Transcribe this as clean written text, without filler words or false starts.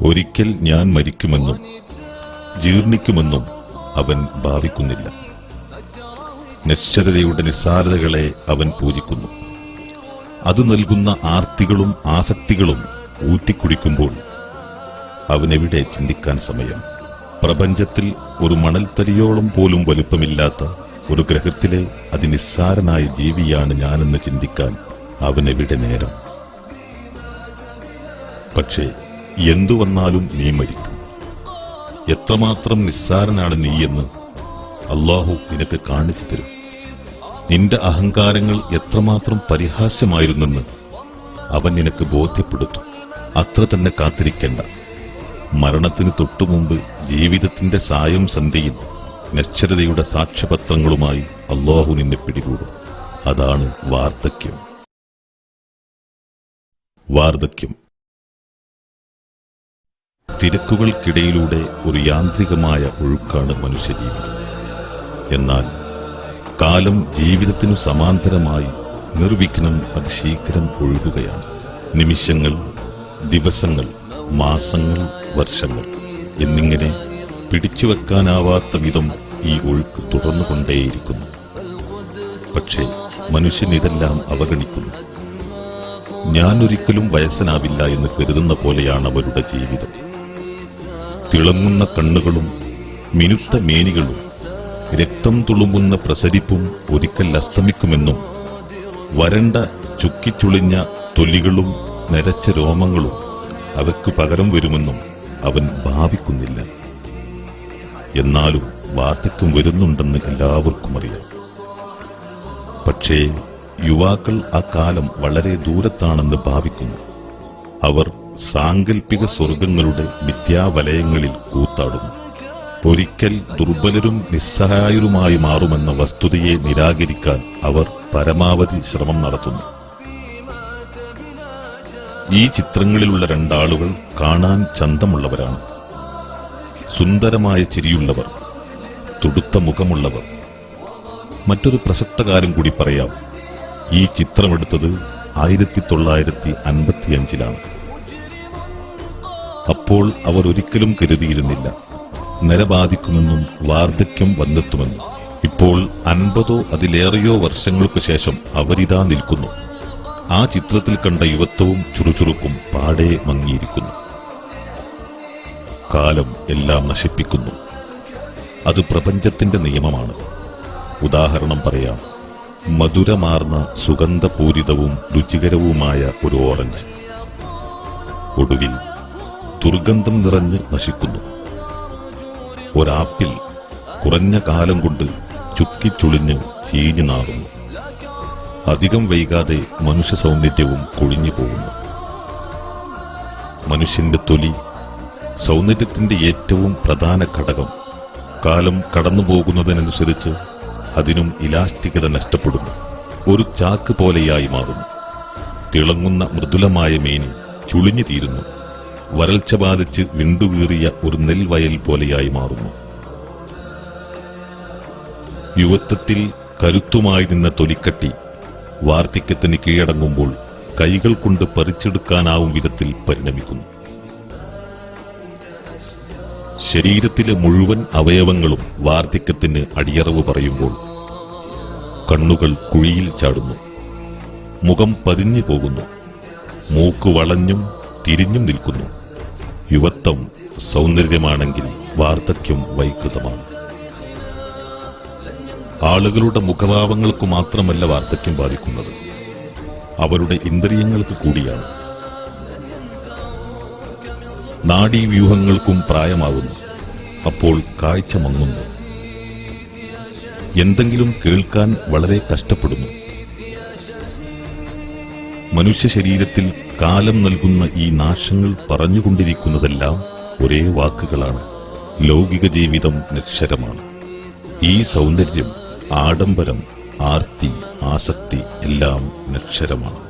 ഒരിക്കൽ ഞാൻ മരിക്കുമെന്നും ജീർണിക്കുമെന്നും അവൻ ഭാവിക്കുന്നില്ല. നശ്വരതയുടെ നിസ്സാരതകളെ അവൻ പൂജിക്കുന്നു. അത് നൽകുന്ന ആർത്തികളും ആസക്തികളും ഊറ്റിക്കുടിക്കുമ്പോൾ അവനെവിടെ ചിന്തിക്കാൻ സമയം? പ്രപഞ്ചത്തിൽ ഒരു മണൽത്തരിയോളം പോലും വലുപ്പമില്ലാത്ത ഒരു ഗ്രഹത്തിലെ അതിനിസ്സാരനായ ജീവിയാണ് ഞാനെന്ന് ചിന്തിക്കാൻ അവനെവിടെ നേരം? പക്ഷേ എന്തു വന്നാലും നീ മരിക്കും. എത്രമാത്രം നിസ്സാരനാണ് നീയെന്ന് അല്ലാഹു നിനക്ക് കാണിച്ചു തരും. നിന്റെ അഹങ്കാരങ്ങൾ എത്രമാത്രം പരിഹാസ്യമായിരുന്നെന്ന് അവൻ നിനക്ക് ബോധ്യപ്പെടുത്തും. അത്ര തന്നെ കാത്തിരിക്കേണ്ട. മരണത്തിന് തൊട്ടുമുമ്പ് ജീവിതത്തിന്റെ സായം സന്ധ്യയിൽ നശ്വരതയുടെ സാക്ഷ്യപത്രങ്ങളുമായി അല്ലാഹു നിന്നെ പിടികൂടും. അതാണ് വാർദ്ധക്യം. വാർദ്ധക്യം തിരക്കുകൾക്കിടയിലൂടെ ഒരു യാന്ത്രികമായ ഒഴുക്കാണ് മനുഷ്യജീവിതം. എന്നാൽ കാലം ജീവിതത്തിനു സമാന്തരമായി നിർവിഘ്നം അതിശീഘ്രം ഒഴുകുകയാണ്. നിമിഷങ്ങൾ, ദിവസങ്ങൾ, മാസങ്ങൾ, വർഷങ്ങൾ എന്നിങ്ങനെ പിടിച്ചുവെക്കാനാവാത്ത വിധം ഈ ഒഴുക്ക് തുടർന്നുകൊണ്ടേയിരിക്കുന്നു. പക്ഷേ മനുഷ്യൻ ഇതെല്ലാം അവഗണിക്കുന്നു. ഞാനൊരിക്കലും വയസ്സനാവില്ല എന്ന് കരുതുന്ന പോലെയാണ് അവരുടെ ജീവിതം. തിളങ്ങുന്ന കണ്ണുകളും മിനുത്ത മേനികളും രക്തം തുളുമ്പുന്ന പ്രസരിപ്പും ഒരിക്കൽ അസ്തമിക്കുമെന്നും വരണ്ട ചുക്കിച്ചുളിഞ്ഞ തൊലികളും നരച്ച രോമങ്ങളും അവയ്ക്കു പകരം വരുമെന്നും അവൻ ഭാവിക്കുന്നില്ല. എന്നാലും വാർദ്ധക്യം വരുന്നുണ്ടെന്ന് എല്ലാവർക്കും അറിയാം. പക്ഷേ യുവാക്കൾ ആ കാലം വളരെ ദൂരത്താണെന്ന് ഭാവിക്കുന്നു. അവർ സാങ്കല്പിക സ്വർഗങ്ങളുടെ മിഥ്യാവലയങ്ങളിൽ കൂത്താടുന്നു. ഒരിക്കൽ ദുർബലരും നിസ്സഹായരുമായി മാറുമെന്ന വസ്തുതയെ നിരാകരിക്കാൻ അവർ പരമാവധി ശ്രമം നടത്തുന്നു. ഈ ചിത്രങ്ങളിലുള്ള രണ്ടാളുകൾ കാണാൻ ചന്തമുള്ളവരാണ്. സുന്ദരമായ ചിരിയുള്ളവർ, തുടുത്ത മുഖമുള്ളവർ. മറ്റൊരു പ്രസക്ത കാര്യം കൂടി പറയാം. ഈ ചിത്രമെടുത്തത് 1955-ലാണ്. അപ്പോൾ അവർ ഒരിക്കലും കരുതിയിരുന്നില്ല നരബാധിക്കുമെന്നും വാർദ്ധക്യം വന്നെത്തുമെന്നും. ഇപ്പോൾ 50 അതിലേറെയോ വർഷങ്ങൾക്കു ശേഷം അവരിതാ നിൽക്കുന്നു. ആ ചിത്രത്തിൽ കണ്ട യുവത്വവും ചുറുചുറുക്കും പാടെ മങ്ങിയിരിക്കുന്നു. കാലം എല്ലാം നശിപ്പിക്കുന്നു. അത് പ്രപഞ്ചത്തിന്റെ നിയമമാണ്. ഉദാഹരണം പറയാം. മധുരമാർന്ന സുഗന്ധപൂരിതവും രുചികരവുമായ ഒരു ഓറഞ്ച് ഒടുവിൽ ദുർഗന്ധം നിറഞ്ഞ് നശിക്കുന്നു. ഒരാപ്പിൾ കുറഞ്ഞ കാലം കൊണ്ട് ചുക്കിച്ചുളിഞ്ഞ് ചീഞ്ഞു നാറുന്നു. അധികം വൈകാതെ മനുഷ്യ സൗന്ദര്യവും കൊഴിഞ്ഞു പോകുന്നു. മനുഷ്യന്റെ തൊലി സൗന്ദര്യത്തിന്റെ ഏറ്റവും പ്രധാന ഘടകം. കാലം കടന്നുപോകുന്നതിനനുസരിച്ച് അതിനും ഇലാസ്റ്റികത നഷ്ടപ്പെടുന്നു. ഒരു ചാക്ക് പോലെയായി മാറുന്നു. തിളങ്ങുന്ന മൃദുലമായ മേനി ചുളിഞ്ഞു തീരുന്നു. വരൾച്ച ബാധിച്ച് വിണ്ടുകീറിയ ഒരു നെൽവയൽ പോലെയായി മാറുന്നു. യുവത്വത്തിൽ കരുത്തുമായി നിന്ന തൊലിക്കട്ടി വാർദ്ധക്യത്തിന് കീഴടങ്ങുമ്പോൾ കൈകൾ കൊണ്ട് പറിച്ചെടുക്കാനാവും വിധത്തിൽ പരിണമിക്കുന്നു. ശരീരത്തിലെ മുഴുവൻ അവയവങ്ങളും വാർദ്ധക്യത്തിന് അടിയറവ് പറയുമ്പോൾ കണ്ണുകൾ കുഴിയിൽ ചാടുന്നു. മുഖം പതിഞ്ഞു പോകുന്നു. മൂക്ക് വളഞ്ഞും തിരിഞ്ഞും നിൽക്കുന്നു. യുവത്വം സൗന്ദര്യമാണെങ്കിൽ വാർദ്ധക്യം വൈകൃതമാണ്. ആളുകളുടെ മുഖഭാവങ്ങൾക്ക് മാത്രമല്ല വാർദ്ധക്യം ബാധിക്കുന്നത്, അവരുടെ ഇന്ദ്രിയങ്ങൾക്ക് കൂടിയാണ്. നാഡീവ്യൂഹങ്ങൾക്കും പ്രായമാകുന്നു. അപ്പോൾ കാഴ്ച മങ്ങുന്നു. എന്തെങ്കിലും കേൾക്കാൻ വളരെ കഷ്ടപ്പെടുന്നു. മനുഷ്യ ശരീരത്തിൽ കാലം നൽകുന്ന ഈ നാശങ്ങൾ പറഞ്ഞുകൊണ്ടിരിക്കുന്നതെല്ലാം ഒരേ വാക്കുകളാണ്. ലൗകിക ജീവിതം നശ്വരമാണ്. ഈ സൗന്ദര്യം, ആഡംബരം, ആർത്തി, ആസക്തി എല്ലാം നശ്വരമാണ്.